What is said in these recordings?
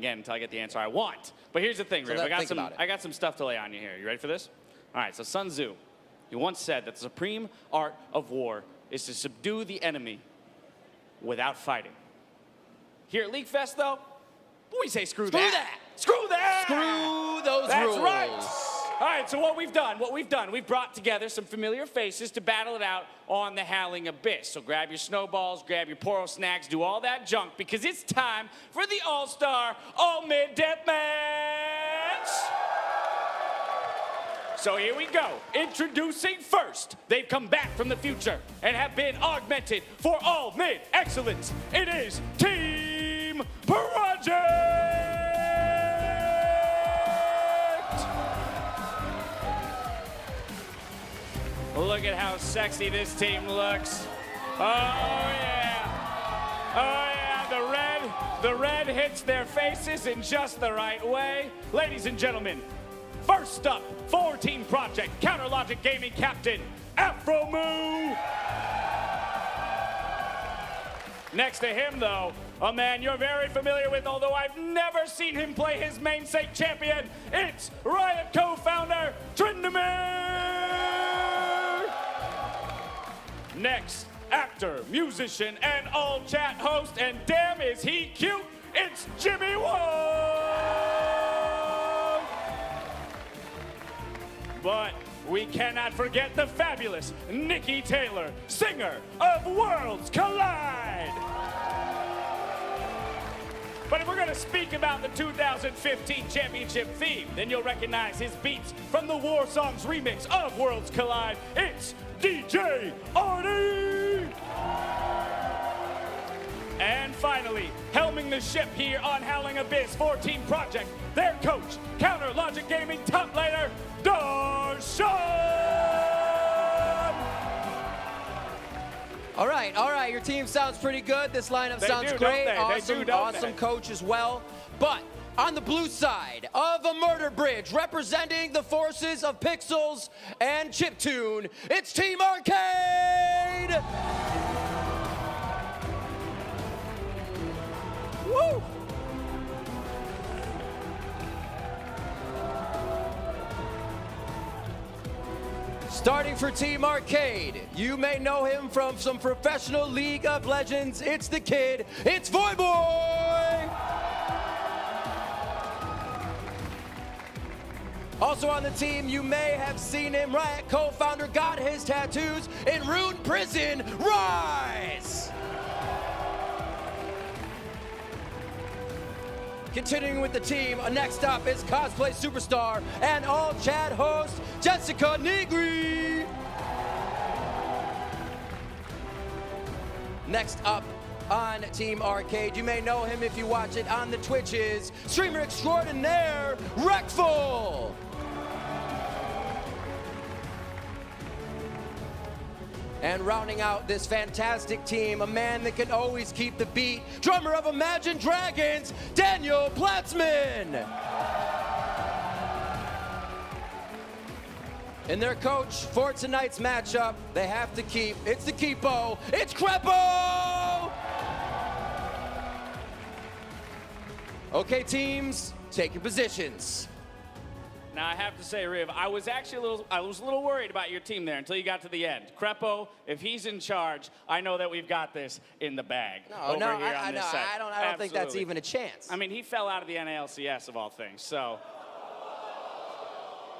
again until I get the answer I want. But here's the thing, Riv. I got some stuff to lay on you here. You ready for this? All right, so Sun Tzu, he once said that the supreme art of war is to subdue the enemy without fighting. Here at League Fest, though, we say screw that. Screw that! Screw those rules. That's right. All right, so what we've done, we've brought together some familiar faces to battle it out on the Howling Abyss. So grab your snowballs, grab your Poro snacks, do all that junk, because it's time for the All-Star All-Mid Deathmatch! So here we go. Introducing first. They've come back from the future and have been augmented for all-mid excellence. It is Team Project! Look at how sexy this team looks. Oh yeah. Oh yeah, the red hits their faces in just the right way. Ladies and gentlemen, first up for Team Project, Counter Logic Gaming Captain, Aphromoo. Next to him, though, a man you're very familiar with, although I've never seen him play his namesake champion. It's Riot co-founder, Tryndamere. Next, actor, musician, and all-chat host, and damn is he cute, it's Jimmy Wong. But we cannot forget the fabulous Nicki Taylor, singer of Worlds Collide. But if we're going to speak about the 2015 championship theme, then you'll recognize his beats from the War Songs remix of Worlds Collide. It's DJ Arty! And finally, helming the ship here on Howling Abyss for Team Project, their coach, Counter Logic Gaming top laner, Darshan! All right, your team sounds pretty good. This lineup sounds great. Awesome coach as well. But on the blue side of a murder bridge, representing the forces of Pixels and Chiptune, it's Team Arcade! Woo! Starting for Team Arcade, you may know him from some professional League of Legends. It's the kid, it's Voyboy! Also on the team, you may have seen him, Riot co-founder, got his tattoos in Rune Prison, Ryze! Continuing with the team, next up is cosplay superstar and all-chat host, Jessica Nigri. Next up on Team Arcade, you may know him if you watch it on the Twitches, streamer extraordinaire, Reckful. And rounding out this fantastic team, a man that can always keep the beat, drummer of Imagine Dragons, Daniel Platzman. And their coach for tonight's matchup, they have to keep, it's the Keepo, it's Krepo! Okay, teams, take your positions. Now, I have to say, Riv, I was actually a little worried about your team there until you got to the end. Krepo, if he's in charge, I know that we've got this in the bag. I don't think that's even a chance. I mean, he fell out of the NALCS of all things, so.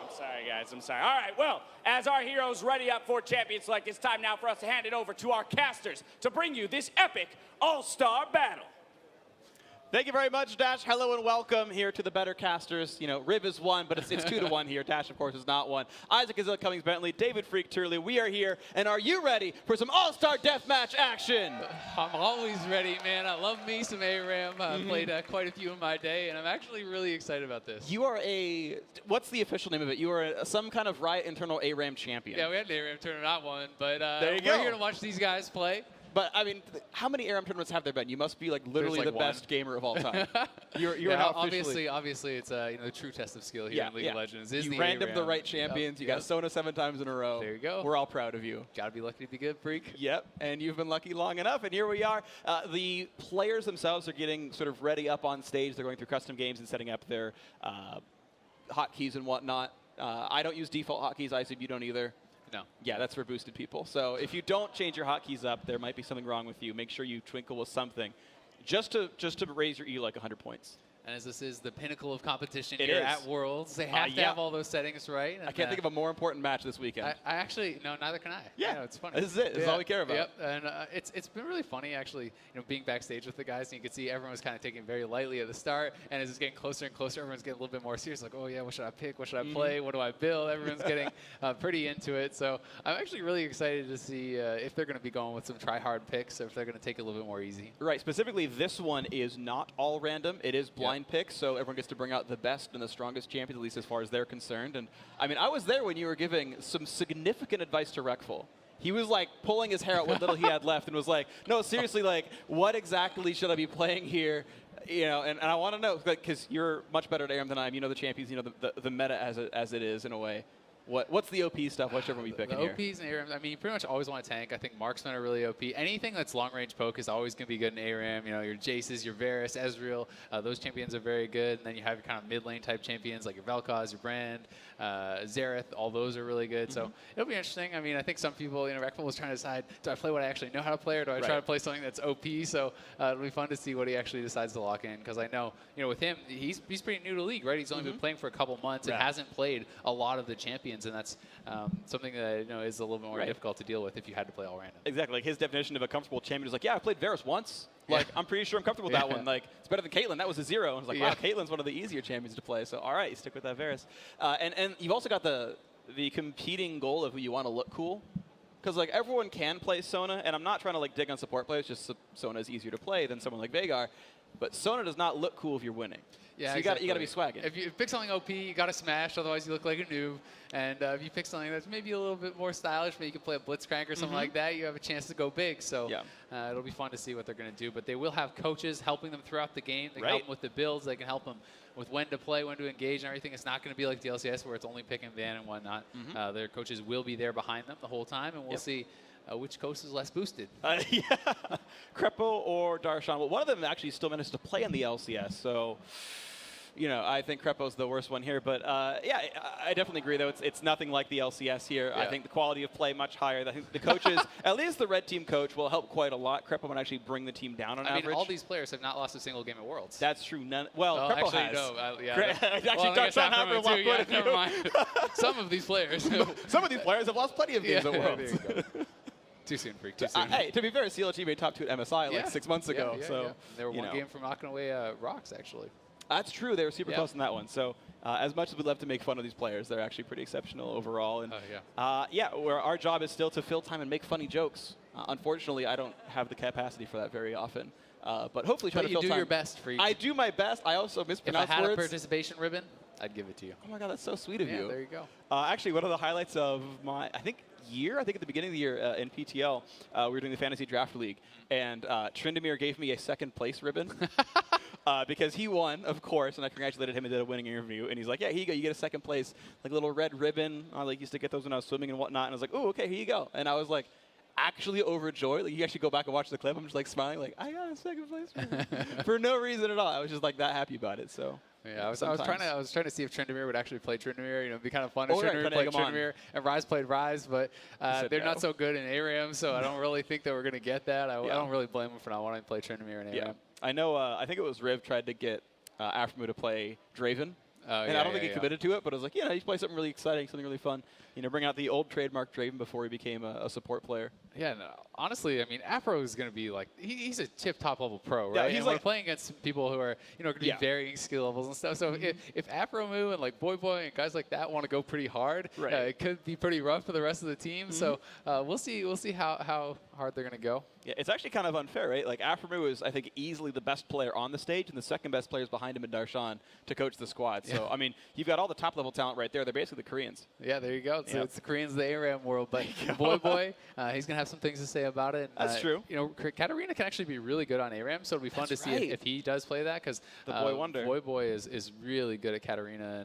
I'm sorry, guys, I'm sorry. All right, well, as our heroes ready up for Champion Select, it's time now for us to hand it over to our casters to bring you this epic all-star battle. Thank you very much, Dash. Hello and welcome here to the better casters. You know, Riv is one, but it's 2-1 here. Dash, of course, is not one. Isaac is Cummings Bentley, David Freak Turley. We are here, and are you ready for some all-star deathmatch action? I'm always ready, man. I love me some ARAM. I've played quite a few in my day, and I'm actually really excited about this. You are what's the official name of it? You are some kind of Riot internal ARAM champion. Yeah, we had an ARAM tournament, not one, but there you we're go. here to watch these guys play. But I mean, how many ARAM tournaments have there been? You must be like literally like the best gamer of all time. You're yeah, now obviously it's the true test of skill here in League of Legends. Is you randomed the right champions. You got Sona 7 times in a row. There you go. We're all proud of you. Gotta be lucky to be good, freak. Yep, and you've been lucky long enough, and here we are. The players themselves are getting sort of ready up on stage. They're going through custom games and setting up their hotkeys and whatnot. I don't use default hotkeys. I assume you don't either. No. Yeah, that's for boosted people. So if you don't change your hotkeys up, there might be something wrong with you. Make sure you twinkle with something, just to raise your E like 100 points. And as this is the pinnacle of competition It here is. at Worlds, they have to have all those settings right. And I can't think of a more important match this weekend. I actually, no, neither can I. Yeah, it's funny. This is it. This is all we care about. Yep, and it's been really funny actually, being backstage with the guys, and you can see everyone was kind of taking it very lightly at the start, and as it's getting closer and closer, everyone's getting a little bit more serious, like, oh yeah, what should I pick? What should I play? What do I build? Everyone's getting pretty into it. So I'm actually really excited to see if they're going to be going with some try-hard picks, or if they're going to take it a little bit more easy. Right. Specifically, this one is not all random. It is blind picks, so everyone gets to bring out the best and the strongest champions, at least as far as they're concerned. And I mean, I was there when you were giving some significant advice to Reckful. He was like pulling his hair out what little he had left and was like, no, seriously, like, what exactly should I be playing here? And I want to know, because you're much better at ARAM than I am. You know the champions, you know the meta as it is in a way. What's the OP stuff? What should we be picking here? The OPs and ARAM, I mean, you pretty much always want to tank. I think marksmen are really OP. Anything that's long-range poke is always going to be good in ARAM. Your Jaces, your Varus, Ezreal, those champions are very good. And then you have your kind of mid-lane type champions like your Vel'Koz, your Brand, Xerath. All those are really good. So it'll be interesting. I mean, I think some people, Reckful was trying to decide, do I play what I actually know how to play, or do I try to play something that's OP? So it'll be fun to see what he actually decides to lock in. Because I know, with him, he's pretty new to League, right? He's only been playing for a couple months and hasn't played a lot of the champions, and that's something that is a little bit more difficult to deal with if you had to play all random. Exactly. Like his definition of a comfortable champion is like, yeah, I played Varus once. Like, I'm pretty sure I'm comfortable with that one. Like, it's better than Caitlyn. That was a 0. And it's like, wow, Caitlyn's one of the easier champions to play. So, all right, you stick with that Varus. And you've also got the competing goal of who you want to look cool. Because, like, everyone can play Sona. And I'm not trying to, like, dig on support players. Just Sona is easier to play than someone like Veigar. But Sona does not look cool if you're winning. Yeah, so you got to be swagging. If you pick something OP, you got to smash, otherwise you look like a noob. And if you pick something that's maybe a little bit more stylish, maybe you can play a Blitzcrank or something like that, you have a chance to go big. So it'll be fun to see what they're going to do. But they will have coaches helping them throughout the game. They can help them with the builds. They can help them with when to play, when to engage, and everything. It's not going to be like the LCS where it's only pick and ban and whatnot. Their coaches will be there behind them the whole time, and we'll see which coast is less boosted. Krepo or Darshan. Well, one of them actually still managed to play in the LCS, so I think Krepo's the worst one here. But yeah, I definitely agree, though. It's nothing like the LCS here. I think the quality of play much higher. I think the coaches, at least the red team coach, will help quite a lot. Krepo might actually bring the team down on average. I mean, all these players have not lost a single game at Worlds. That's true. Well, Krepo actually, has. No, actually, Darshan have lost quite a few. Never mind. Some of these players. Some of these players have lost plenty of games at Worlds. There you go. Too soon, freak. Too soon. Hey, to be fair, CLG made top 2 at MSI like 6 months ago. They were one game from knocking away Rocks, actually. That's true. They were super close in that one. So as much as we'd love to make fun of these players, they're actually pretty exceptional overall. And where our job is still to fill time and make funny jokes. Unfortunately, I don't have the capacity for that very often. But hopefully try to fill time. You do your best, freak. I do my best. I also mispronounce words. If I had a participation ribbon, I'd give it to you. Oh my God, that's so sweet of you. There you go. Actually, one of the highlights of my, I think at the beginning of the year in PTL, we were doing the Fantasy Draft League, and Tryndamere gave me a second place ribbon. Because he won, of course, and I congratulated him and did a winning interview. And he's like, yeah, here you go. You get a second place, like a little red ribbon. I used to get those when I was swimming and whatnot. And I was like, oh, okay, here you go. And I was like, actually overjoyed. Like, you actually go back and watch the clip. I'm just like smiling, like, I got a second place ribbon. For no reason at all. I was just like that happy about it. So. Yeah, I was trying to see if Tryndamere would actually play Tryndamere. It'd be kind of fun if Tryndamere played Tryndamere and Ryze played Ryze, but they're not so good in ARAM, so I don't really think that we're going to get that. I don't really blame them for not wanting to play Tryndamere in ARAM. Yeah. I know, I think it was Riv tried to get Aphromoo to play Draven. And I don't think he committed to it, but I was like, you play something really exciting, something really fun. Bring out the old trademark Draven before he became a support player. Yeah, no, honestly, I mean, Aphro is going to be like, he's a top level pro, right? Yeah, and we're playing against people who are, going to be varying skill levels and stuff. So if Aphromoo and like Voyboy and guys like that want to go pretty hard, it could be pretty rough for the rest of the team. So we'll see how hard they're going to go. Yeah, it's actually kind of unfair, right? Like, Aphromoo is, I think, easily the best player on the stage, and the second best player is behind him in Darshan to coach the squad. So, I mean, you've got all the top-level talent right there. They're basically the Koreans. Yeah, there you go. It's the Koreans of the ARAM world. But Voyboy, he's going to have have some things to say about it. That's true. You know, Katarina can actually be really good on ARAM, so it'll be fun to see if he does play that, because the boy wonder. Voyboy is really good at Katarina,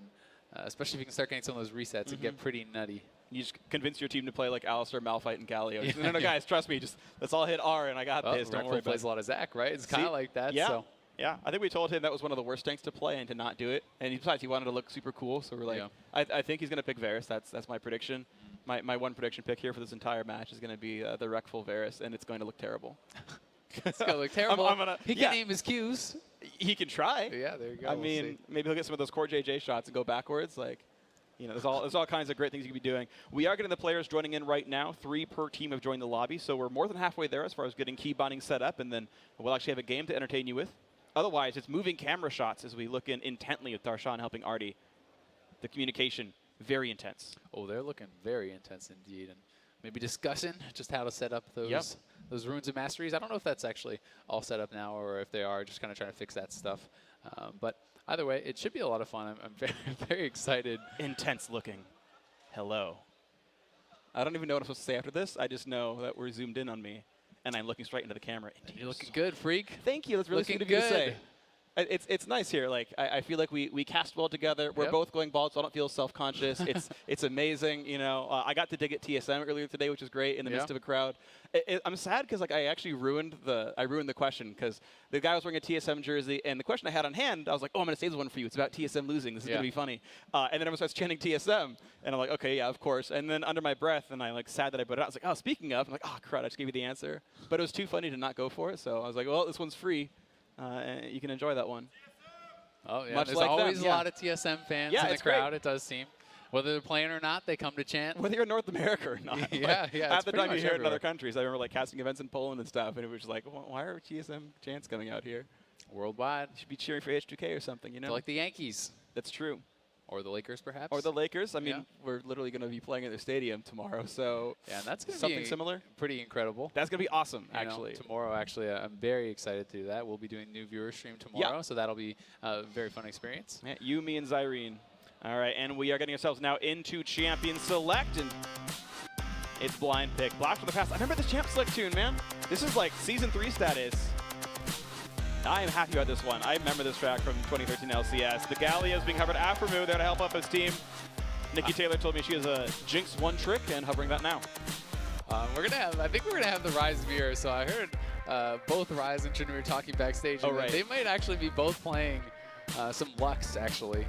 and especially if you can start getting some of those resets and get pretty nutty. You just convince your team to play like Alistar, Malphite, and Galio. No, guys, trust me. Just let's all hit R, and I got this. Don't worry about it. Plays a lot of Zach, right? It's kind of like that. Yeah. So. Yeah, I think we told him that was one of the worst tanks to play and to not do it. And besides, he wanted to look super cool, so we're like, I think he's going to pick Varus. That's my prediction. My one prediction pick here for this entire match is going to be the Reckful Varus, and it's going to look terrible. It's going to look terrible. He can aim his Qs. He can try. Yeah, there you go. I mean, maybe he'll get some of those core JJ shots and go backwards. Like, you know, there's all kinds of great things you can be doing. We are getting the players joining in right now. 3 per team have joined the lobby, so we're more than halfway there as far as getting key bonding set up, and then we'll actually have a game to entertain you with. Otherwise, it's moving camera shots as we look in intently with Darshan helping Arty. The communication, very intense. Oh, they're looking very intense indeed. And maybe discussing just how to set up those runes of masteries. I don't know if that's actually all set up now or if they are just kind of trying to fix that stuff. But either way, it should be a lot of fun. I'm very, very excited. Intense looking. Hello. I don't even know what I'm supposed to say after this. I just know that we're zoomed in on me. And I'm looking straight into the camera. You're looking good, freak. Thank you. That's really sweet of you to say. It's nice here. Like I feel like we cast well together. We're both going bald, so I don't feel self-conscious. It's amazing. You know, I got to dig at TSM earlier today, which is great in the midst of a crowd. I'm sad because like I actually ruined the question because the guy was wearing a TSM jersey, and the question I had on hand, I was like, oh, I'm gonna save this one for you. It's about TSM losing. This is gonna be funny. And then everyone starts chanting TSM, and I'm like, okay, yeah, of course. And then under my breath, and I like sad that I put it out. I was like, oh, speaking of, I'm like, oh crud, I just gave you the answer. But it was too funny to not go for it, so I was like, well, this one's free. You can enjoy that one. Oh, yeah. Much There's like always them, a lot of TSM fans in the crowd, it does seem. Whether they're playing or not, they come to chant. Whether you're in North America or not. Yeah. At the time you hear it in other countries. I remember like casting events in Poland and stuff, and it was like, why are TSM chants coming out here? Worldwide. You should be cheering for H2K or something, you know? They're like the Yankees. That's true. Or the Lakers, perhaps. Or the Lakers. I mean, we're literally going to be playing at their stadium tomorrow, so yeah, and that's going to be something similar. Pretty incredible. That's going to be awesome, actually. Tomorrow, actually, I'm very excited to do that. We'll be doing new viewer stream tomorrow, so that'll be a very fun experience. Yeah, you, me, and Zyrene. All right, and we are getting ourselves now into Champion Select, and it's blind pick. Blast from the past. I remember this Champ Select tune, man. This is like Season 3 status. I am happy about this one. I remember this track from 2013 LCS. The Galio is being covered. Aphromoo there to help up his team. Nicki Taylor told me she has a Jinx one trick and hovering that now. I think we're gonna have the Ryze mirror. So I heard both Ryze and Tryndamere talking backstage. Oh, right. They might actually be both playing some Lux actually,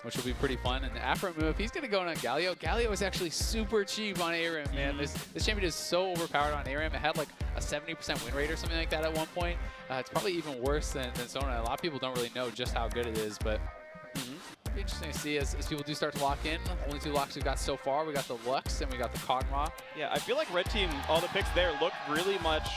which will be pretty fun. And Aphromoo, if he's gonna go on Galio, Galio is actually super cheap on ARAM, man. This champion is so overpowered on ARAM. It had like a 70% win rate or something like that at one point. It's probably even worse than Sona. A lot of people don't really know just how good it is, but it'll be interesting to see as people do start to lock in. Only 2 locks we've got so far. We got the Lux and we got the Kog'Maw. Yeah, I feel like Red Team, all the picks there look really much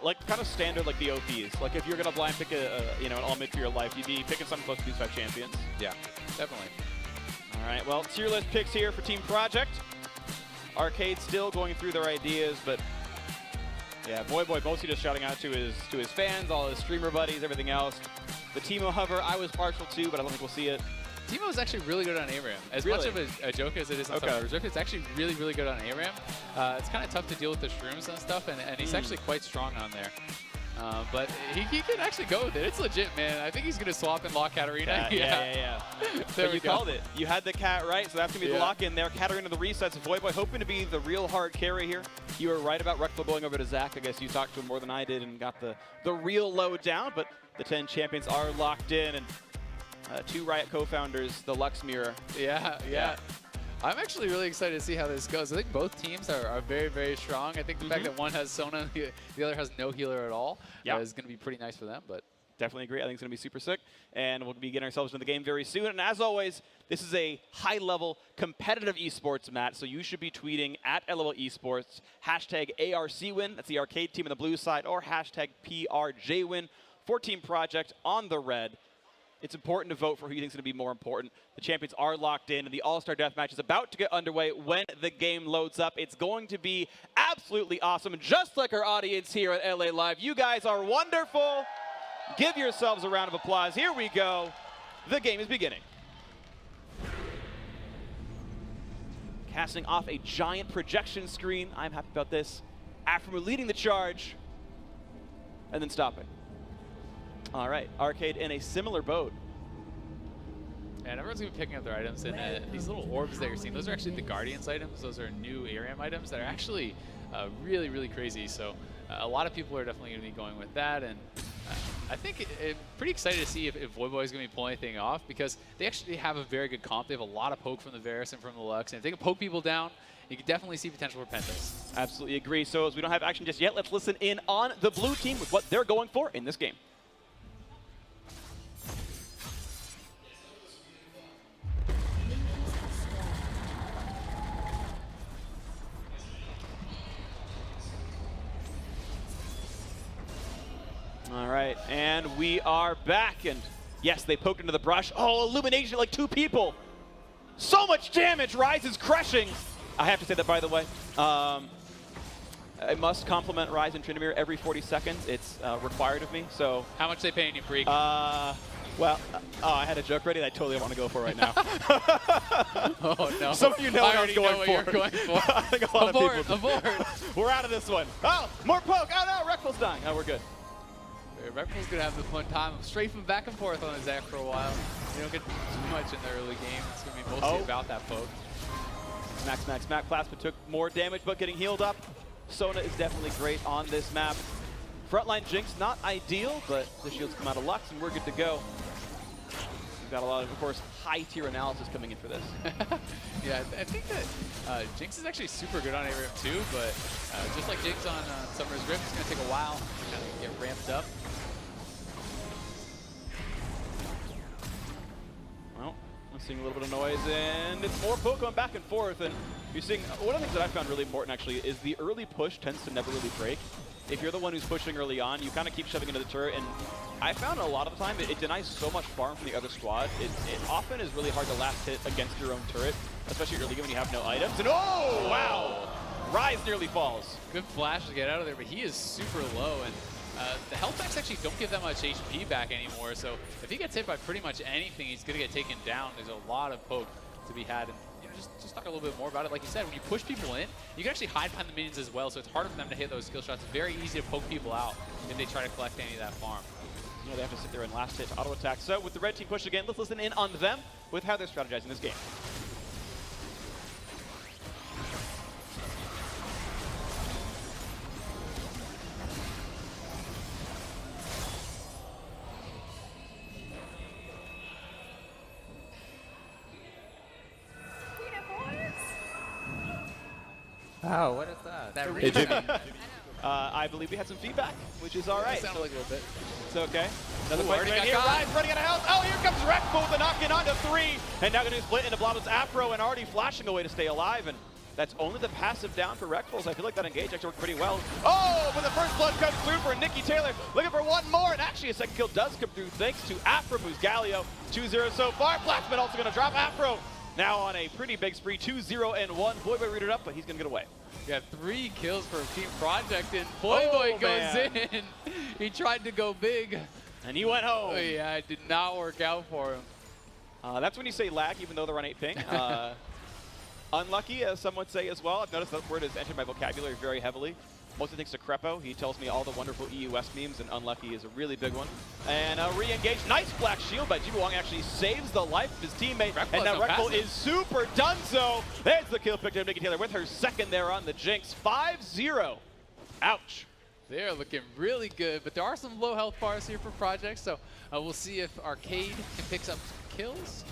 like kind of standard like the OPs. Like if you're gonna blind pick an all mid for your life, you'd be picking something close to these 5 champions. Yeah, definitely. All right, well, tier list picks here for Team Project. Arcade still going through their ideas, but yeah, Voyboy mostly just shouting out to his fans, all his streamer buddies, everything else. The Teemo hover, I was partial to, but I don't think we'll see it. Teemo is actually really good on ARAM. As much of a joke as it is on Summer Reserve, it's actually really, really good on ARAM. It's kind of tough to deal with the shrooms and stuff, and he's actually quite strong on there. But he can actually go with it. It's legit, man. I think he's going to swap and lock Katarina. Yeah. There you called it. You had the cat right, so that's going to be the lock in there. Katarina the resets. Voyboy hoping to be the real hard carry here. You were right about Reckful going over to Zach. I guess you talked to him more than I did and got the real load down, but the 10 champions are locked in, and 2 Riot co-founders, the Lux Mirror. Yeah. I'm actually really excited to see how this goes. I think both teams are very, very strong. I think the fact that one has Sona, the other has no healer at all, is going to be pretty nice for them. But definitely agree. I think it's going to be super sick, and we'll be getting ourselves into the game very soon. And as always, this is a high-level competitive esports match, so you should be tweeting at LOL Esports, hashtag ARCWin, that's the arcade team on the blue side, or hashtag PRJWin for Team Project on the red. It's important to vote for who you think is going to be more important. The champions are locked in, and the All-Star Deathmatch is about to get underway when the game loads up. It's going to be absolutely awesome, just like our audience here at LA Live. You guys are wonderful. Give yourselves a round of applause. Here we go. The game is beginning. Casting off a giant projection screen. I'm happy about this. Aphromoo leading the charge, and then stopping. All right, Arcade in a similar boat. And everyone's going to be picking up their items, and these little orbs that you're seeing, those are actually the Guardians items. Those are new ARAM items that are actually really, really crazy. So a lot of people are definitely going to be going with that, and I think I'm pretty excited to see if Voyboy is going to be pulling anything off, because they actually have a very good comp. They have a lot of poke from the Varus and from the Lux, and if they can poke people down, you can definitely see potential for Pentas. Absolutely agree. So as we don't have action just yet, let's listen in on the blue team with what they're going for in this game. All right, and we are back, and yes, they poked into the brush. Oh, illumination like 2 people. So much damage, Ryze is crushing. I have to say that, by the way. I must compliment Ryze and Tryndamere every 40 seconds. It's required of me, so. How much they paying you, Freak? Well, I had a joke ready that I totally want to go for right now. Oh, no. Some of you know what I was going for. You're going for. I think a lot of people. Abort. We're out of this one. Oh, more poke. Oh, no, Reckful's dying. Oh, we're good. Reckful's going to have the fun time of strafing back and forth on his Zach for a while. You don't get too much in the early game. It's going to be mostly about that poke. Max. Platzman took more damage, but getting healed up. Sona is definitely great on this map. Frontline Jinx, not ideal, but the shields come out of Lux, and we're good to go. We've got a lot of course, high-tier analysis coming in for this. Yeah, I think that Jinx is actually super good on ARAM too, but just like Jinx on Summer's Rift, it's going to take a while to kind of get ramped up. Well, I'm seeing a little bit of noise, and it's more poke going back and forth, and you're seeing, one of the things that I found really important actually is the early push tends to never really break. If you're the one who's pushing early on, you kind of keep shoving into the turret, and I found a lot of the time it denies so much farm from the other squad. It often is really hard to last hit against your own turret, especially early game when you have no items. And oh, wow! Ryze nearly falls. Good flash to get out of there, but he is super low, and the health packs actually don't give that much HP back anymore, so if he gets hit by pretty much anything, he's going to get taken down. There's a lot of poke to be had, and just talk a little bit more about it. Like you said, when you push people in, you can actually hide behind the minions as well, so it's harder for them to hit those skill shots. It's very easy to poke people out if they try to collect any of that farm. You know, they have to sit there and last hit auto attack. So with the red team push again, let's listen in on them with how they're strategizing this game. Oh, what is that? Hey, Jimmy. I believe we had some feedback, which is all right. It sounded like a little bit. It's okay. Another fight already right got here. caught. Ryze running out of health. Oh, here comes Reckful with the knock-in onto 3. And now going to split into Blabla's Afro and Arty flashing away to stay alive. And that's only the passive down for Reckful. So I feel like that engage actually worked pretty well. Oh, but the first blood comes through for Nicki Taylor. Looking for one more. And actually a second kill does come through thanks to Aphromoo's Galio. 2-0 so far. Platzman also going to drop Afro. Now on a pretty big spree. 2-0 and 1. Voyboy rooted up, but he's going to get away. Yeah, 3 kills for Team Project, and Voyboy goes in. He tried to go big. And he went home. Oh, yeah, it did not work out for him. That's when you say lag, even though they're on 8 ping. Unlucky, as some would say as well. I've noticed that word has entered my vocabulary very heavily. Mostly thanks to Krepo. He tells me all the wonderful EUS memes, and unlucky is a really big one. And re-engage. Nice black shield by Wong actually saves the life of his teammate. And now Reckful is super donezo. There's the kill picked up Nicki Taylor with her second there on the Jinx. 5-0. Ouch. They're looking really good, but there are some low health bars here for Project, so we'll see if Arcade can pick up some kills.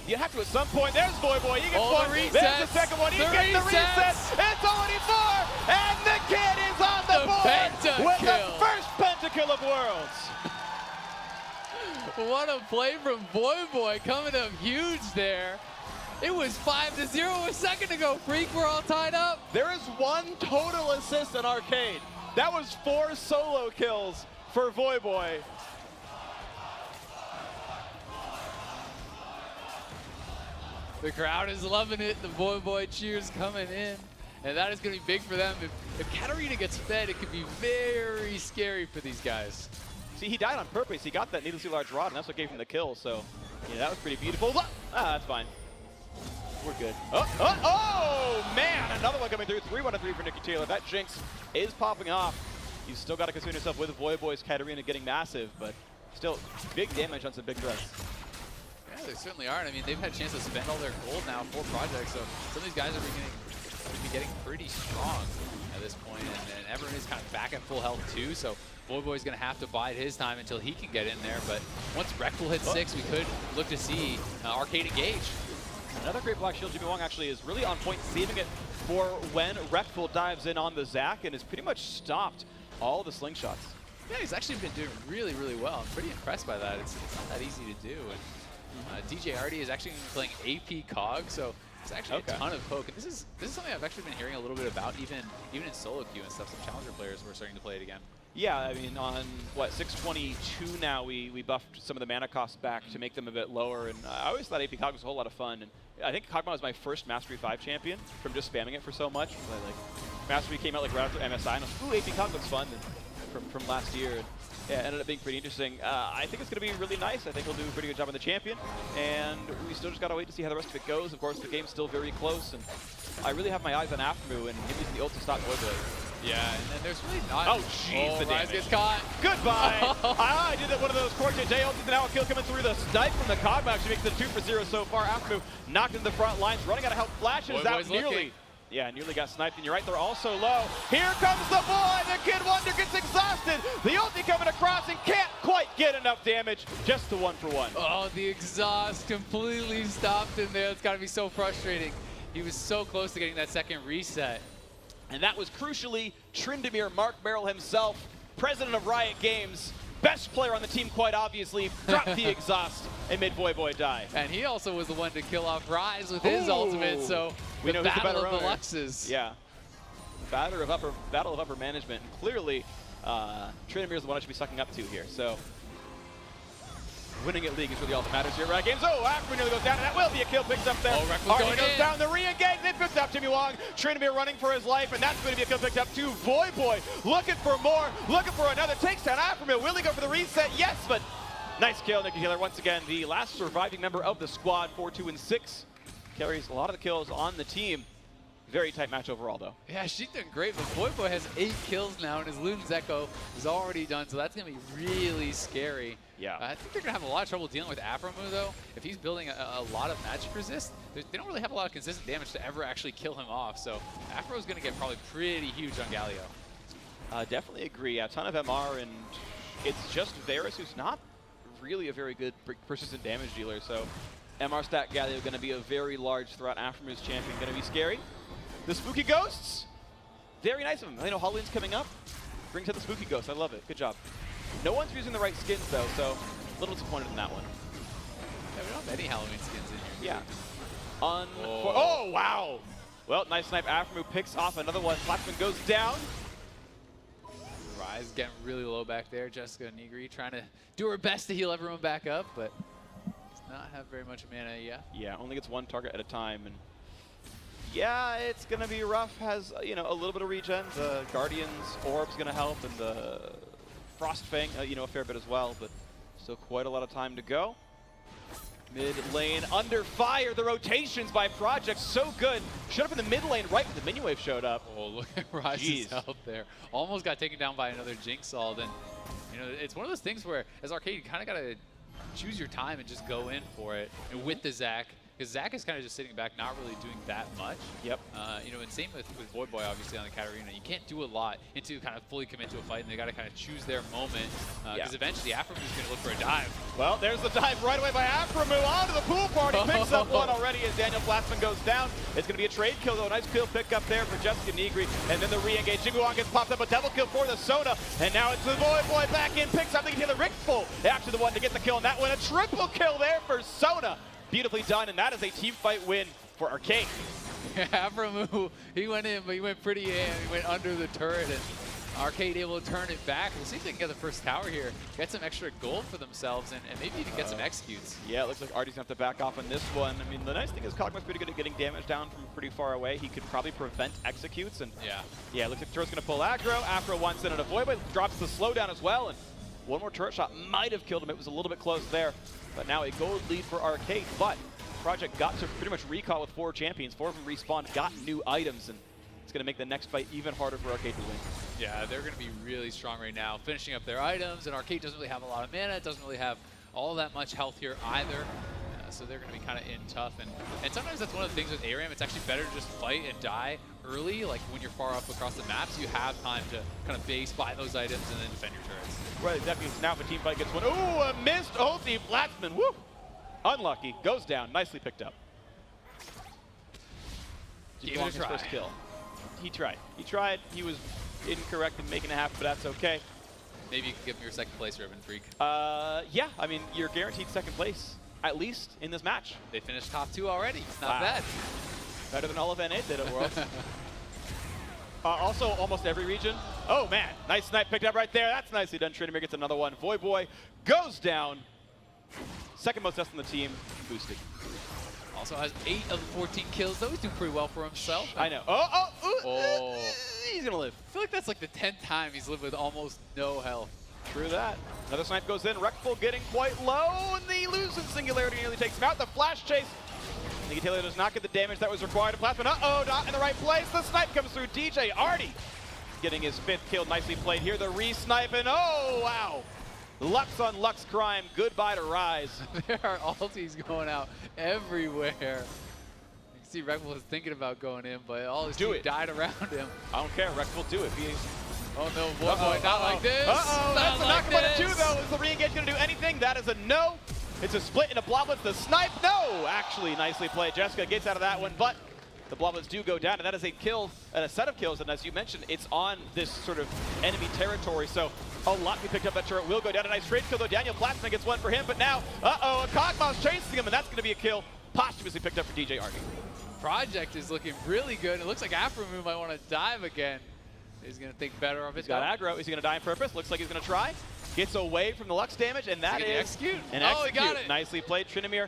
You have to at some point. There's Voyboy. He gets Oh, one. the There's the second one. He gets the reset. It's only 4. And the kid is on the board with the first pentakill of Worlds. What a play from Voyboy, coming up huge there. It was 5-0 a second ago. Freak, we're all tied up. There is 1 total assist on Arcade. That was 4 solo kills for Voyboy. The crowd is loving it. The Voyboy cheers coming in. And that is going to be big for them. If Katarina gets fed, it could be very scary for these guys. See, he died on purpose. He got that needlessly large rod, and that's what gave him the kill. So, yeah, that was pretty beautiful. That's fine. We're good. Oh, man! Another one coming through. 3-1-3 for Nicki Taylor. That Jinx is popping off. You've still got to concern yourself with Voyboy's Katarina getting massive, but still big damage on some big threats. Yeah, they certainly are. I mean, they've had a chance to spend all their gold now for projects, so some of these guys are getting pretty strong at this point, and everyone is kind of back at full health too, so Voyboy's going to have to bide his time until he can get in there, but once Reckful hits 6, we could look to see Arcade engage. Another great block shield. Jimmy Wong actually is really on point, saving it for when Reckful dives in on the Zac and has pretty much stopped all the slingshots. Yeah, he's actually been doing really, really well. I'm pretty impressed by that. It's not that easy to do. And DJ Arty is actually playing AP Cog, so it's actually a ton of poke. And this is something I've actually been hearing a little bit about, even in solo queue and stuff. Some challenger players were starting to play it again. Yeah, I mean, on, what, 622 now, we buffed some of the mana costs back to make them a bit lower, and I always thought AP Cog was a whole lot of fun. And I think Kog'Maw was my first Mastery 5 champion from just spamming it for so much. Like, Mastery came out like right after MSI, and I was like, ooh, AP Cog looks fun from last year. And, yeah, it ended up being pretty interesting. I think it's going to be really nice. I think he'll do a pretty good job on the champion, and we still just got to wait to see how the rest of it goes. Of course, the game's still very close, and I really have my eyes on Aphromoo and him using the ult to stop Voyboy. Yeah, and then there's really not. Oh, jeez, the damage. Ryze gets caught. Goodbye. I did one of those Corte J ults, and now a kill coming through. The snipe from the Kog'Maw actually makes it 2 for 0 so far. Aphromoo knocked in the front lines, running out of help. Flashes out nearly. Yeah, nearly got sniped, and you're right, they're also low. Here comes the boy, the Kid Wonder gets exhausted. The ulti coming across and can't quite get enough damage. Just the 1 for 1. Oh, the exhaust completely stopped in there. It's got to be so frustrating. He was so close to getting that second reset. And that was crucially Tryndamere, Mark Merrill himself, president of Riot Games, best player on the team quite obviously, dropped the exhaust and made Voyboy die. And he also was the one to kill off Ryze with his ultimate, so we know who's the better of the Luxes. Yeah. Battle of upper management. And clearly, Tryndamere is the one I should be sucking up to here. So winning at League is really all that matters here at Riot Games. Oh, Aphromoo nearly goes down, and that will be a kill picked up there. Oh, Reckful Arty goes down, the re-engage, they picked up Jimmy Wong. Tryndamere running for his life, and that's going to be a kill picked up too. Voyboy looking for more, looking for another. Takes down Aphromoo. Will he go for the reset? Yes, but nice kill, Nicki Taylor. Once again, the last surviving member of the squad, 4-2-6. Carries a lot of the kills on the team. Very tight match overall, though. Yeah, she's doing great, but Voyboy has 8 kills now, and his Luden's Echo is already done, so that's going to be really scary. Yeah. I think they're going to have a lot of trouble dealing with Aphromoo, though. If he's building a lot of magic resist, they don't really have a lot of consistent damage to ever actually kill him off, so Aphro's going to get probably pretty huge on Galio. Definitely agree. A ton of MR, and it's just Varus who's not really a very good persistent damage dealer, so MR stat Galio going to be a very large threat. Aphromuu's champion going to be scary. The Spooky Ghosts, very nice of him. I know Halloween's coming up. Brings out the Spooky Ghost. I love it. Good job. No one's using the right skins, though, so a little disappointed in that one. Yeah, we don't have any Halloween skins in here. Yeah. Oh, wow. Well, nice snipe. Aphromoo picks off another one. Platzman goes down. Ryze getting really low back there. Jessica Nigri trying to do her best to heal everyone back up, but does not have very much mana yet. Yeah, only gets one target at a time. And yeah, it's going to be rough. Has, you know, a little bit of regen. The Guardian's Orb's going to help, and the Frost Fang, you know, a fair bit as well, but still quite a lot of time to go. Mid lane under fire. The rotations by Project, so good. Showed up in the mid lane right when the minion wave showed up. Oh, look at Ryze's health there. Almost got taken down by another Jinx ult, and you know, it's one of those things where, as Arcade, you kind of got to choose your time and just go in for it. And with the Zac, because Zac is kind of just sitting back, not really doing that much. Yep. You know, and same with Voyboy, obviously, on the Katarina. You can't do a lot until you kind of fully commit to a fight, and they got to kind of choose their moment, because eventually Aphromoo is going to look for a dive. Well, there's the dive right away by Aphromoo onto the pool party. Picks up one already as Daniel Platzman goes down. It's going to be a trade kill, though. Nice kill pick up there for Jessica Nigri, and then the re-engage. Jimmy Wong gets popped up, a double kill for the Sona, and now it's the Voyboy back in, picks up the Reckful after the one to get the kill, and that one, a triple kill there for Sona. Beautifully done, and that is a team fight win for Arcade. Aphromoo, he went in, but he went pretty in. He went under the turret, and Arcade able to turn it back. We'll see if they can get the first tower here, get some extra gold for themselves, and maybe even get some executes. Yeah, it looks like Arty's going to have to back off on this one. I mean, the nice thing is Kog'Maw's pretty good at getting damage down from pretty far away. He could probably prevent executes, and yeah, it looks like Turret's going to pull aggro. Aphro wants in, and a Voyboy drops the slowdown as well, and one more turret shot might have killed him. It was a little bit close there. But now a gold lead for Arcade, but Project got to pretty much recall with 4 champions. 4 of them respawned, got new items, and it's going to make the next fight even harder for Arcade to win. Yeah, they're going to be really strong right now, finishing up their items, and Arcade doesn't really have a lot of mana. It doesn't really have all that much health here either. So they're going to be kind of in tough. And sometimes that's one of the things with ARAM. It's actually better to just fight and die early. Like when you're far up across the map, so you have time to kind of base, buy those items, and then defend your turrets. Right, exactly. Now if a team fight gets one. Ooh, a missed ulti. Platzman, woo! Unlucky. Goes down. Nicely picked up. Gave it a try. First kill. He tried. He tried. He was incorrect in making it happen, but that's okay. Maybe you can give him your second place, Ribbon Freak. Yeah, I mean, you're guaranteed second place, at least in this match. They finished top 2 already. It's not bad. Better than all of NA did at Worlds. Also, almost every region. Oh, man. Nice snipe picked up right there. That's nicely done. Tryndamere gets another one. Voyboy goes down. Second most deaths on the team, boosted. Also has 8 of the 14 kills, though. He's doing pretty well for himself. I know. He's going to live. I feel like that's like the 10th time he's lived with almost no health. True that. Another snipe goes in. Reckful getting quite low, and the elusive singularity nearly takes him out. The flash chase. Nicki does not get the damage that was required. Platzman, not in the right place. The snipe comes through. DJ Arty getting his 5th kill. Nicely played here. The re-snipe, and oh, wow. Lux on Lux crime. Goodbye to Ryze. There are ultis going out everywhere. You can see Reckful was thinking about going in, but all his team died around him. I don't care. Reckful do it. Oh no, Voyboy, not like this. That's a knock 2 though. Is the re-engage going to do anything? That is a no. It's a split and a Bloblets. The snipe, no! Actually, nicely played. Jessica gets out of that one, but the Bloblets do go down, and that is a kill and a set of kills. And as you mentioned, it's on this sort of enemy territory, so a lot to be picked up. That turret will go down. A nice trade kill, though. Daniel Platzman gets one for him, but now, a Cogmos chasing him, and that's going to be a kill posthumously picked up for DJ Arty. Project is looking really good. It looks like Aphromoo might want to dive again. He's going to think better of it. He's got aggro. Is he going to die on purpose? Looks like he's going to try. Gets away from the Lux damage, and that is execute. He got it. Nicely played. Tryndamere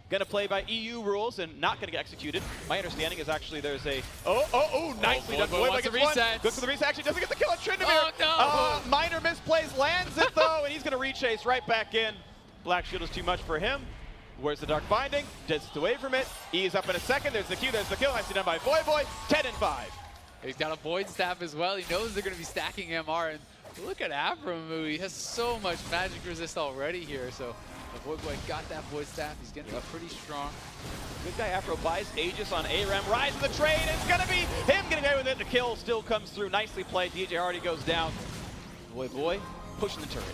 going to play by EU rules and not going to get executed. My understanding is actually there's a... nicely done. Voyboy gets one. Goes for the reset. Actually doesn't get the kill on Tryndamere. Oh, no. Minor misplays. Lands it, though, and he's going to re-chase right back in. Black Shield is too much for him. Where's the Dark Binding? Gets away from it. E is up in a second. There's the Q. There's the kill. Nicely done by Voyboy. 10-5. He's got a Void Staff as well. He knows they're going to be stacking MR. And look at Aphromoo. He has so much magic resist already here. So the Voyboy got that Void Staff. He's going to be pretty strong. Good guy Afro buys Aegis on ARAM. Ryze in the trade. It's going to be him getting away with it. The kill still comes through. Nicely played. DJ Arty goes down. Voyboy pushing the turret.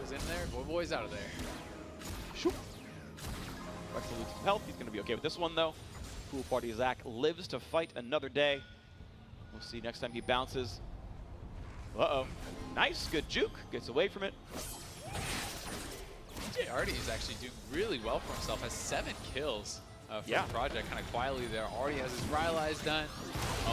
Voyboy's in there. Voyboy's out of there. Shoop. Reckful loses some health. He's going to be okay with this one, though. Pool Party Zach lives to fight another day. We'll see next time he bounces. Nice, good juke. Gets away from it. DJ Arty is actually doing really well for himself. Has 7 kills for the Project, kind of quietly there. Already has his Ryze done.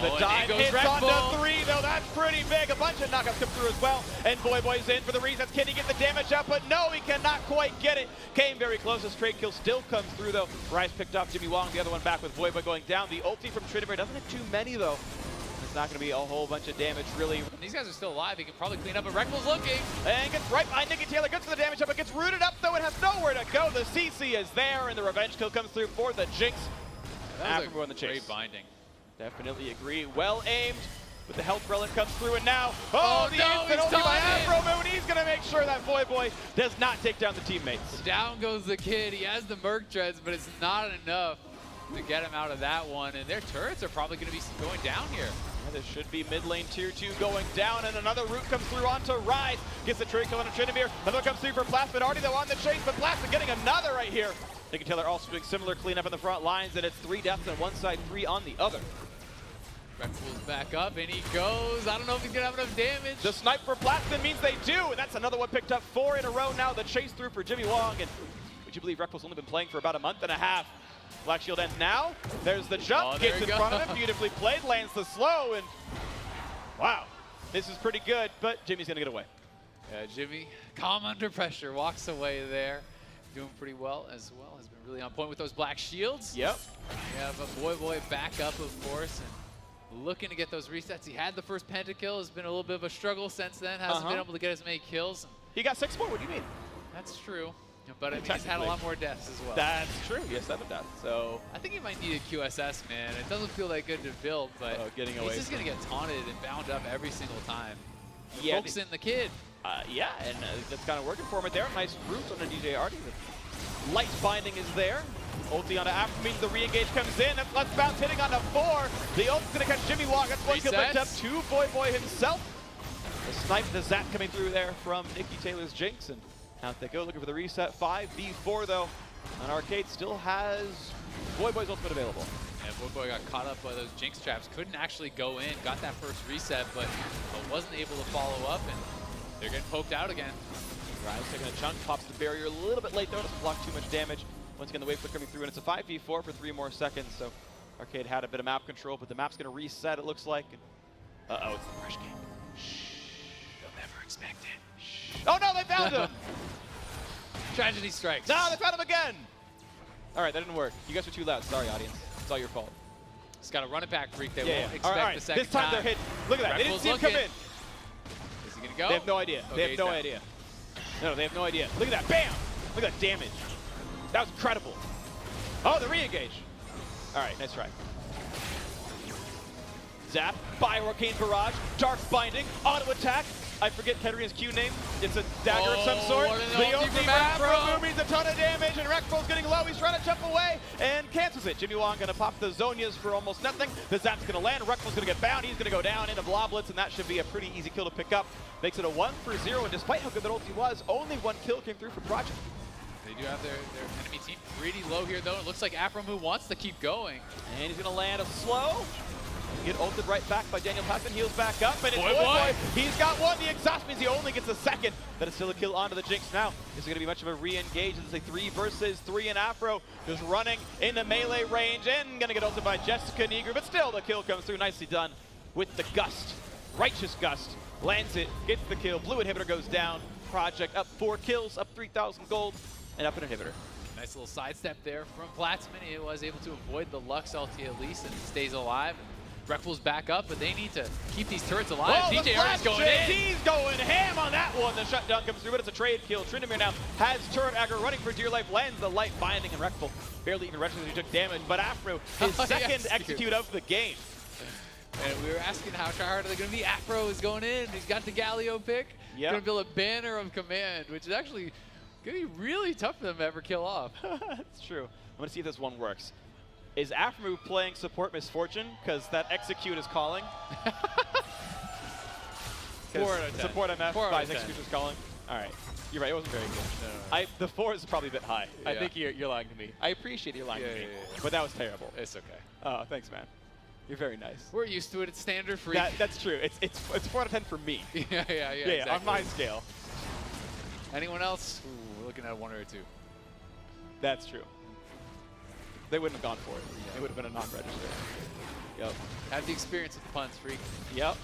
The dive hits onto 3, though. That's pretty big. A bunch of knockouts come through as well. And Voyboy's in for the resets. Can he get the damage up? But no, he cannot quite get it. Came very close. His trade kill still comes through, though. Ryze picked off Jimmy Wong. The other one back with Voyboy going down. The ulti from Tryndamere doesn't hit too many, though. It's not going to be a whole bunch of damage, really. These guys are still alive. He can probably clean up, but Reckful's looking. And gets right behind Nicki. Gets for the damage up, but gets rooted up, though. It has nowhere to go. The CC is there, and the revenge kill comes through for the Jinx. Aphromoo on the chase. Great binding. Definitely agree. Well aimed, but the health relic comes through, and now, the no, instant ulti by Aphromoo, and he's going to make sure that Voyboy does not take down the teammates. Down goes the kid. He has the Merc Dreads, but it's not enough to get him out of that one, and their turrets are probably going to be going down here. Yeah, this should be mid lane tier 2 going down, and another route comes through onto Ryze. Gets the trade kill on Tryndamere. Another comes through for Platzman. Arty, though, on the chase, but Platzman getting another right here. Nicki also doing similar cleanup in the front lines, and it's 3 deaths on one side, 3 on the other. Reckful's back up, and he goes. I don't know if he's going to have enough damage. The snipe for Platzman means they do, and that's another one picked up. 4 in a row now. The chase through for Jimmy Wong, and would you believe Reckful's only been playing for about a month and a half? Black Shield ends now. There's the jump, gets in front of him, beautifully played, lands the slow, and wow, this is pretty good, but Jimmy's going to get away. Yeah, Jimmy, calm under pressure, walks away there. Doing pretty well as well. Has been really on point with those black shields. Yep. We have a Voyboy back up, of course, and looking to get those resets. He had the first pentakill. Has been a little bit of a struggle since then. Hasn't been able to get as many kills. He got 6 more. What do you mean? That's true. But I mean, he's had a lot more deaths as well. That's true. He has 7 deaths. So I think he might need a QSS, man. It doesn't feel that good to build, but getting away he's just going to get taunted and bound up every single time. Yeah, Focusing the kid. yeah, and that's kind of working for him there. Nice roots on the DJ Arty. The light binding is there. Ulti onto Aphromoo. The re-engage comes in. That's Let's Bounce hitting onto 4. The ult's going to catch Jimmy Wong. That's 1 kill picked up. 2 Voyboy himself. The snipe, the zap coming through there from Nicki Taylor's Jinx. And out they go, looking for the reset. 5v4 though. And Arcade still has Voyboy's ultimate available. And Voyboy got caught up by those Jinx traps. Couldn't actually go in. Got that first reset, but wasn't able to follow up. And they're getting poked out again. Ryze taking a chunk, pops the barrier a little bit late though, doesn't block too much damage. Once again, the wave foot coming through, and it's a 5v4 for 3 more seconds. So Arcade had a bit of map control, but the map's going to reset, it looks like. Uh-oh, it's the fresh game. They'll never expect it. Shh. Oh no, they found him! Tragedy strikes. No, they found him again! All right, that didn't work. You guys were too loud. Sorry, audience. It's all your fault. Just got to run it back, Freak. They Yeah, won't yeah. expect All right. the second This time they're hitting. Look at that. They didn't see him come in. Is he going to go? They have no idea. Okay, They have no idea. No, they have no idea. Look at that. Bam! Look at that damage. That was incredible. Oh, the re-engage. All right, nice try. Zap, Bio-Arcane Barrage, Dark Binding, Auto Attack. I forget Katarina's Q name. It's a dagger of some sort. The ulti from Aphromoo means a ton of damage, and Reckful's getting low. He's trying to jump away and cancels it. Jimmy Wong gonna pop the Zonias for almost nothing. The Zap's gonna land. Reckful's gonna get bound. He's gonna go down into Bloblets, and that should be a pretty easy kill to pick up. Makes it a 1-for-0, and despite how good that ulti was, only 1 kill came through for Project. They do have their enemy team pretty low here, though. It looks like Aphromoo wants to keep going. And he's gonna land a slow. Get ulted right back by Daniel Platzman, heals back up, and it's Voyboy. He's got 1. The exhaust means he only gets a 2nd. That is still a kill onto the Jinx now. Is it going to be much of a re-engage? This is a 3 versus 3, and Aphro just running into melee range and going to get ulted by Jessica Nigri, but still the kill comes through. Nicely done with the Gust. Righteous Gust. Lands it, gets the kill. Blue inhibitor goes down. Project up 4 kills, up 3,000 gold, and up an inhibitor. Nice little sidestep there from Platzman. He was able to avoid the Lux ulti at least and stays alive. Reckful's back up, but they need to keep these turrets alive. Oh, DJ Arty's going in. He's going ham on that one. The shutdown comes through, but it's a trade kill. Tryndamere now has turret aggro running for dear life, lands the light binding, and Reckful barely even registers he took damage, but Aphro, his second execute of the game. And we were asking how tryhard are they going to be. Aphro is going in. He's got the Galio pick. Yep. Going to build a banner of command, which is actually going to be really tough for them to ever kill off. That's true. I'm going to see if this one works. Is Aphromoo playing support misfortune? Because that execute is calling. 4 out of 10. Support MF 4 out by of 10. execute is calling. All right. You're right. It wasn't very good. No. The 4 is probably a bit high. I Yeah. think you're lying to me. I appreciate you lying to me. Yeah. But that was terrible. It's okay. Oh, thanks, man. You're very nice. We're used to it. It's standard Freak. That's true. It's 4 out of 10 for me. yeah, exactly. On my scale. Anyone else? Ooh, we're looking at 1 or 2. That's true. They wouldn't have gone for it. It would have been a non-register. Yep. Have the experience with the punts, Freak. Yep.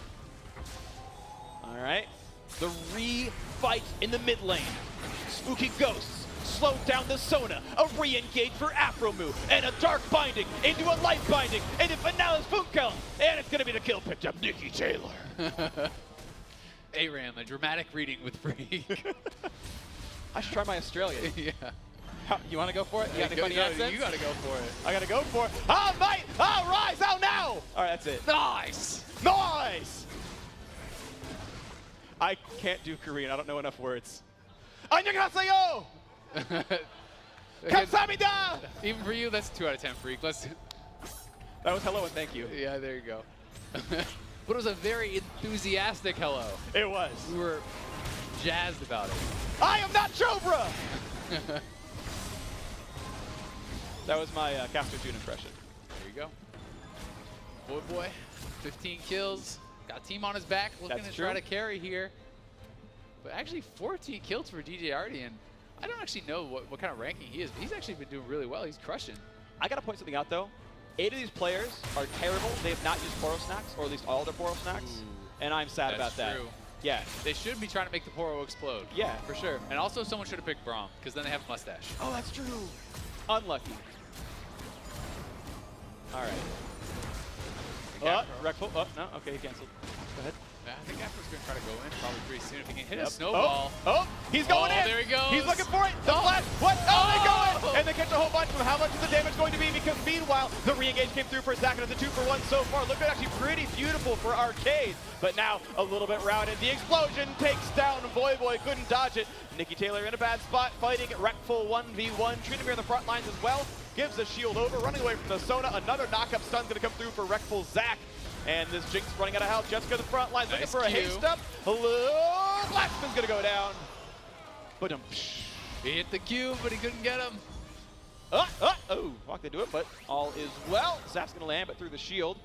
All right. The re-fight in the mid lane. Spooky Ghosts slowed down the Sona. A re-engage for Aphromoo. And a Dark Binding into a Light Binding. And a Finale's Boot Kill. And it's going to be the kill picked up Nicki Taylor. ARAM, a dramatic reading with Freak. I should try my Australian. yeah. You want to go for it? You got any funny accents? You got to go for it. I got to go for it. Oh, mate! Oh, Ryze! Oh, now! All right, that's it. Nice! Nice! I can't do Korean. I don't know enough words. 안녕하세요! 감사합니다! Even for you, that's 2 out of 10, Freak. That was hello and thank you. Yeah, there you go. But it was a very enthusiastic hello. It was. We were jazzed about it. I am not Chobra! That was my Caster June impression. There you go. Voyboy, 15 kills. Got team on his back, looking to try to carry here. But actually 14 kills for DJ Arty, and I don't actually know what kind of ranking he is, but he's actually been doing really well. He's crushing. I got to point something out, though. 8 of these players are terrible. They have not used Poro Snacks, or at least all their Poro Snacks. And I'm sad about that. That's true. Yeah. They should be trying to make the Poro explode. Yeah, for sure. And also someone should have picked Braum, because then they have a mustache. Oh, that's true. Unlucky. All right. Reckful. Oh, no. Okay, he canceled. Go ahead. Yeah, I think Afro's going to try to go in probably pretty soon if he can hit a snowball. He's going in. There he goes. He's looking for it. The flash. What? Oh, they go in. And they catch a whole bunch of them. How much is the damage going to be? Because meanwhile, the re-engage came through for Zach, and it's a 2-for-1 so far. Looking actually pretty beautiful for Arcade. But now a little bit routed. The explosion takes down Voyboy. Couldn't dodge it. Nicki Taylor in a bad spot, fighting Reckful 1v1. Tryndamere in the front lines as well. Gives the shield over, running away from the Sona. Another knock-up stun's going to come through for Reckful Zach. And this Jinx running out of health. Jessica in the front lines, looking for a haste up. Platzman's going to go down. But he hit the Q, but he couldn't get him. Oh, walked into it, but all is well. Zap's going to land, but through the shield.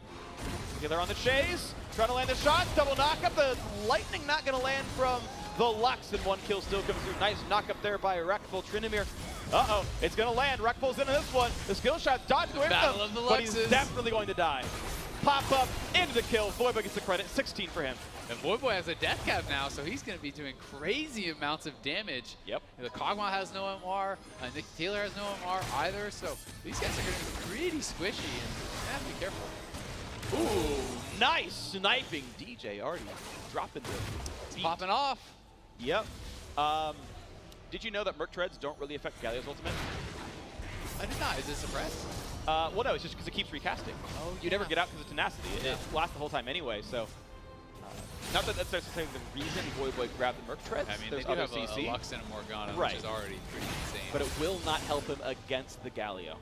Together on the chase, trying to land the shot. Double knock-up. The lightning not going to land from the Lux, and 1 kill still comes through. Nice knock-up there by Reckful. Tryndamere. It's going to land. Reckful's into this one. The skill shot dodged away from him, but he's definitely going to die. Pop up into the kill. Voyboy gets the credit. 16 for him. And Voyboy has a death cap now, so he's going to be doing crazy amounts of damage. Yep. The Kog'Maw has no MR. Nicki Taylor has no MR either, so these guys are going to be pretty squishy, and you have to be careful. Ooh, nice sniping. DJ Arty dropping the beat. Popping off. Yep. Did you know that Merc Treads don't really affect Galio's ultimate? I did not. Is it suppressed? Well, no, it's just because it keeps recasting. Oh, you never get out because of tenacity. It lasts the whole time anyway, so. Not that that's necessarily the reason Voyboy grabbed the Merc Treads. I mean, there's they do other have CC. a Lux and a Morgana, Right. which is already pretty insane. But it will not help him against the Galio.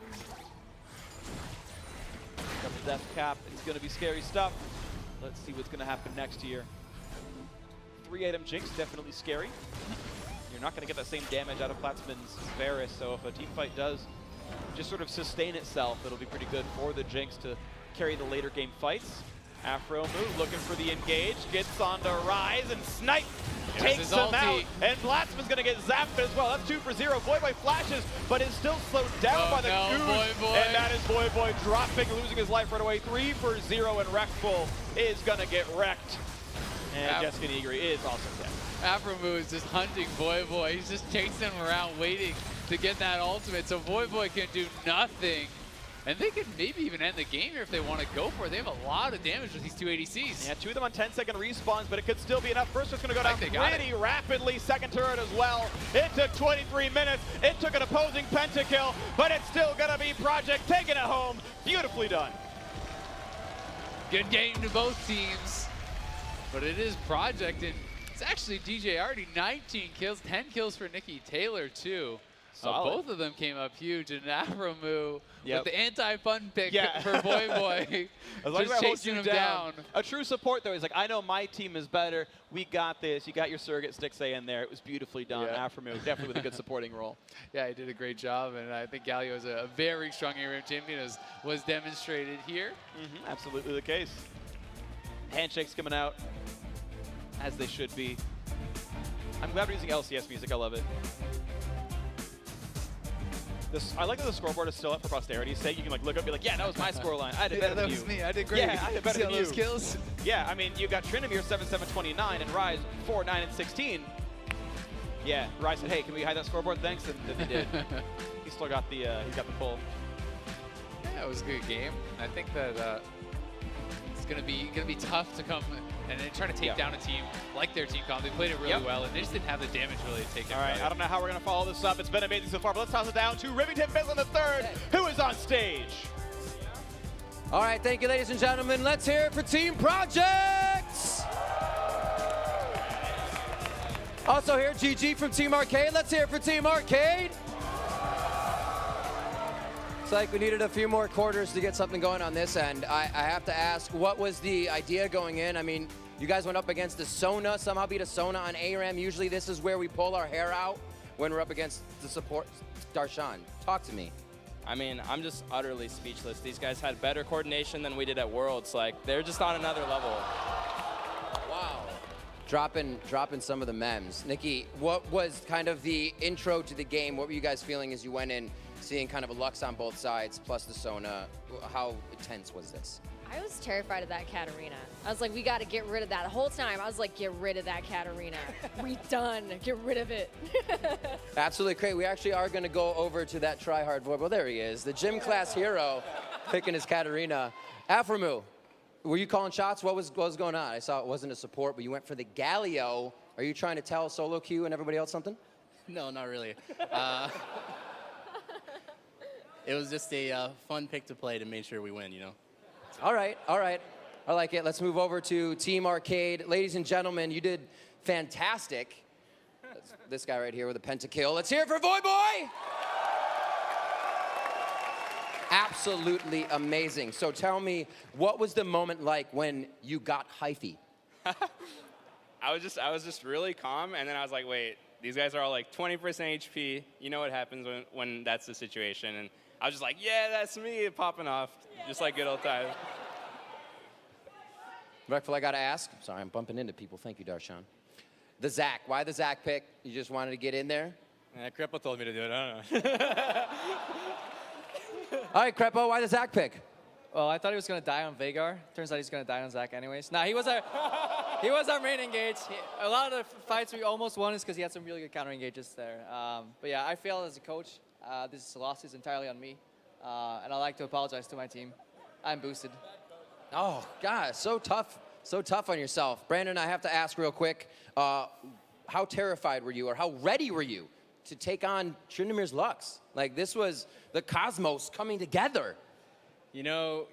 Double death cap. It's going to be scary stuff. Let's see what's going to happen next here. 3-item Jinx, definitely scary. You're not going to get that same damage out of Platzman's Varus, so if a team fight does just sort of sustain itself, it'll be pretty good for the Jinx to carry the later game fights. Aphromoo looking for the engage, gets onto Ryze and snipe, takes him out, and Platzman's going to get zapped as well. That's 2 for 0. Voyboy flashes, but is still slowed down by the ooze, and that is Voyboy dropping, losing his life right away. 3 for 0, and Reckful is going to get wrecked. And Jessica Nigri is also dead. Aphromoo is just hunting Voyboy. He's just chasing him around, waiting to get that ultimate, so Voyboy can do nothing. And they could maybe even end the game here if they want to go for it. They have a lot of damage with these 2 ADCs. Yeah, 2 of them on 10-second respawns, but it could still be enough. First one's going to go down pretty rapidly. Second turret as well. It took 23 minutes. It took an opposing pentakill, but it's still going to be Project taking it home. Beautifully done. Good game to both teams. But it is Project, and it's actually DJ Arty, 19 kills, 10 kills for Nicki Taylor, too. Both of them came up huge, and Aphromoo with the anti-fun pick for Voyboy, just chasing him down. A true support, though. He's like, I know my team is better. We got this. You got your surrogate Stixay in there. It was beautifully done. Aphromoo definitely with a good supporting role. Yeah, he did a great job, and I think Galio is a very strong ARAM champion, as was demonstrated here. Absolutely the case. Handshakes coming out, as they should be. I'm glad we're using LCS music. I love it. I like that the scoreboard is still up for posterity's sake. You can like look up and be like, yeah, that was my scoreline. I did better than you. That was me. I did great. Yeah, I did better than you. Those kills? Yeah, I mean, you got Tryndamere 7-7-29 and Ryze 4-9-16. Yeah, Ryze said, hey, can we hide that scoreboard? Thanks, and they did. He still got the he got the pull. Yeah, it was a good game. I think that it's gonna be tough to come and then try to take down a team like their team comp. They played it really well, and they just didn't have the damage really to take it. All right, I don't know how we're going to follow this up. It's been amazing so far, but let's toss it down to Rivington Fizzle III, who is on stage. All right, thank you, ladies and gentlemen. Let's hear it for Team Project. Also here, GG from Team Arcade. Let's hear it for Team Arcade. It's like we needed a few more quarters to get something going on this end. I have to ask, what was the idea going in? I mean, you guys went up against the Sona, somehow beat a Sona on ARAM. Usually this is where we pull our hair out when we're up against the support. Darshan, talk to me. I mean, I'm just utterly speechless. These guys had better coordination than we did at Worlds. Like, they're just on another level. Wow. Dropping some of the memes. Nicki, what was kind of the intro to the game? What were you guys feeling as you went in, seeing kind of a Lux on both sides, plus the Sona? How intense was this? I was terrified of that Katarina. I was like, we got to get rid of that. The whole time, I was like, get rid of that Katarina. We done. Get rid of it. Absolutely great. We actually are going to go over to that tryhard boy. Well, there he is, the gym class hero, picking his Katarina. Aphromoo, Were you calling shots? What was going on? I saw it wasn't a support, but you went for the Galio. Are you trying to tell solo queue and everybody else something? No, not really. It was just a fun pick to play to make sure we win, you know? All right. I like it. Let's move over to Team Arcade. Ladies and gentlemen, you did fantastic. That's this guy right here with a pentakill. Let's hear it for Voyboy! Absolutely amazing. So tell me, what was the moment like when you got hyphy? I was just really calm, and then I was like, wait, these guys are all like 20% HP. You know what happens when that's the situation. And I was just like, yeah, that's me popping off, just like good old times. Reckful, I gotta ask. Sorry, I'm bumping into people. Thank you, Darshan. The Zach. Why the Zach pick? You just wanted to get in there? Krepo told me to do it. I don't know. All right, Krepo, why the Zach pick? Well, I thought he was going to die on Veigar. Turns out he's going to die on Zach anyways. Nah, he was our main engage. A lot of the fights we almost won is because he had some really good counter engages there. But yeah, I failed as a coach. This loss is entirely on me. And I'd like to apologize to my team. I'm boosted. Oh, God, so tough on yourself. Brandon, I have to ask real quick, how terrified were you, or how ready were you to take on Tryndamere's Lux? Like, this was the cosmos coming together. You know,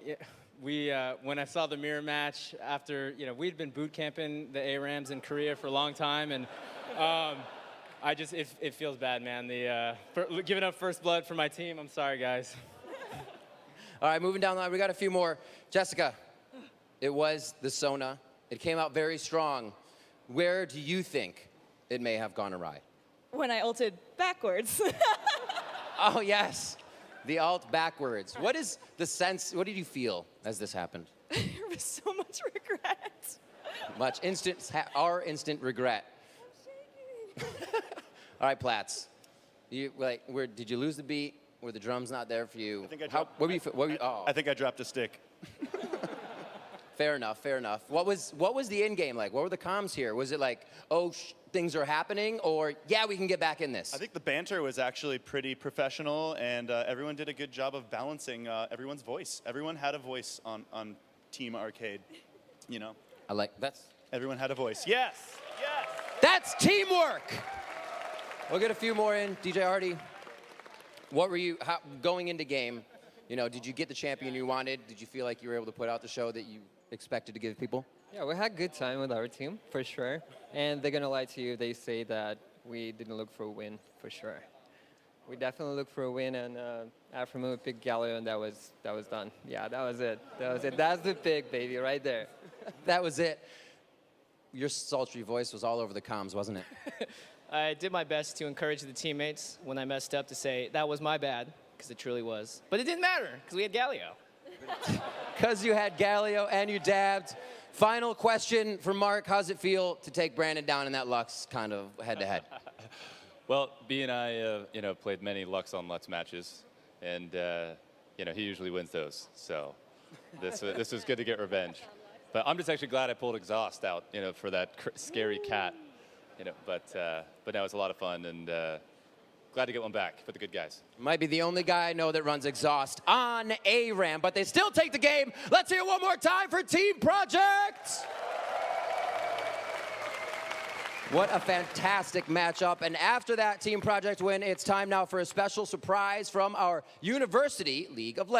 when I saw the mirror match after, we'd been boot camping the ARAMs in Korea for a long time, and it feels bad, man. Giving up first blood for my team, I'm sorry, guys. All right, moving down the line, we got a few more. Jessica, it was the Sona. It came out very strong. Where do you think it may have gone awry? When I ulted backwards. Oh, yes. The alt backwards. What is the sense, what did you feel as this happened? There was so much regret. Much our instant regret. All right, Platz. Did you lose the beat? Were the drums not there for you? I think I dropped. I think I dropped a stick. Fair enough. What was the end game like? What were the comms here? Was it like, oh, things are happening, or yeah, we can get back in this? I think the banter was actually pretty professional, and everyone did a good job of balancing everyone's voice. Everyone had a voice on Team Arcade, you know. I like that's. Everyone had a voice. Yes. That's teamwork. We'll get a few more in. DJ Arty, what were you going into game? Did you get the champion you wanted? Did you feel like you were able to put out the show that you expected to give people? Yeah, we had a good time with our team, for sure. And they're going to lie to you if they say that we didn't look for a win, for sure. We definitely looked for a win, and Aphromoo picked Galio, and that was done. Yeah, that was it. That's the pick, baby, right there. That was it. Your sultry voice was all over the comms, wasn't it? I did my best to encourage the teammates when I messed up to say, that was my bad, because it truly was. But it didn't matter, because we had Galio. Because you had Galio and you dabbed. Final question for Mark. How's it feel to take Brandon down in that Lux kind of head-to-head? Well, B and I, played many Lux on Lux matches, and, he usually wins those. So this was good to get revenge. But I'm just actually glad I pulled Exhaust out, for that scary cat. But now it's a lot of fun, and glad to get one back for the good guys. Might be the only guy I know that runs Exhaust on ARAM, but they still take the game. Let's hear it one more time for Team Project. What a fantastic matchup. And after that Team Project win, it's time now for a special surprise from our University League of Legends.